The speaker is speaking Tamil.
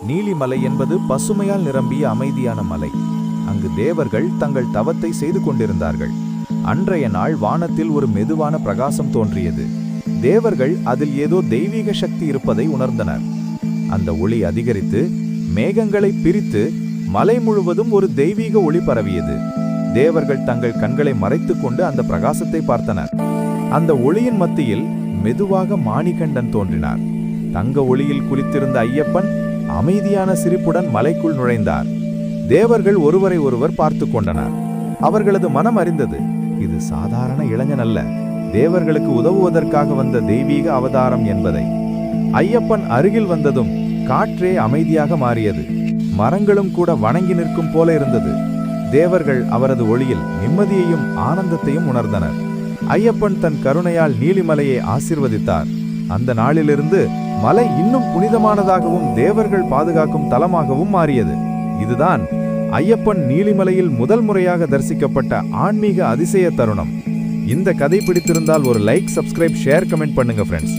நீலிமலை என்பது பசுமையால் நிரம்பிய அமைதியான மலை. அங்கு தேவர்கள் தங்கள் தவத்தை செய்து கொண்டிருந்தார்கள். அன்றைய நாள் வானத்தில் ஒரு மெதுவான பிரகாசம் தோன்றியது. தேவர்கள் அதில் ஏதோ தெய்வீக சக்தி இருப்பதை உணர்ந்தனர். அந்த ஒளி அதிகரித்து மேகங்களை பிரித்து மலை முழுவதும் ஒரு தெய்வீக ஒளி பரவியது. தேவர்கள் தங்கள் கண்களை மறைத்துக் கொண்டு அந்த பிரகாசத்தை பார்த்தனர். அந்த ஒளியின் மத்தியில் மெதுவாக மாணிகண்டன் தோன்றினார். தங்க ஒளியில் குளித்திருந்த ஐயப்பன் அமைதியான சிரிப்புடன் மலைக்குள் நுழைந்தார். தேவர்கள் ஒருவரை ஒருவர் பார்த்து கொண்டனர். அவர்களது மனம் அறிந்தது, இது சாதாரண இளைஞன் அல்ல, தேவர்களுக்கு உதவுவதற்காக வந்த தெய்வீக அவதாரம் என்பதை. ஐயப்பன் அருகில் வந்ததும் காற்றே அமைதியாக மாறியது. மரங்களும் கூட வணங்கி நிற்கும் போல இருந்தது. தேவர்கள் அவரது ஒளியில் நிம்மதியையும் ஆனந்தத்தையும் உணர்ந்தனர். ஐயப்பன் தன் கருணையால் நீலிமலையை ஆசீர்வதித்தார். அந்த நாளிலிருந்து மலை இன்னும் புனிதமானதாகவும் தேவர்கள் பாதுகாக்கும் தலமாகவும் மாறியது. இதுதான் ஐயப்பன் நீலிமலையில் முதல் முறையாக தரிசிக்கப்பட்ட ஆன்மீக அதிசய தருணம். இந்த கதை பிடித்திருந்தால் ஒரு லைக், சப்ஸ்கிரைப், ஷேர், கமெண்ட் பண்ணுங்க ஃப்ரெண்ட்ஸ்.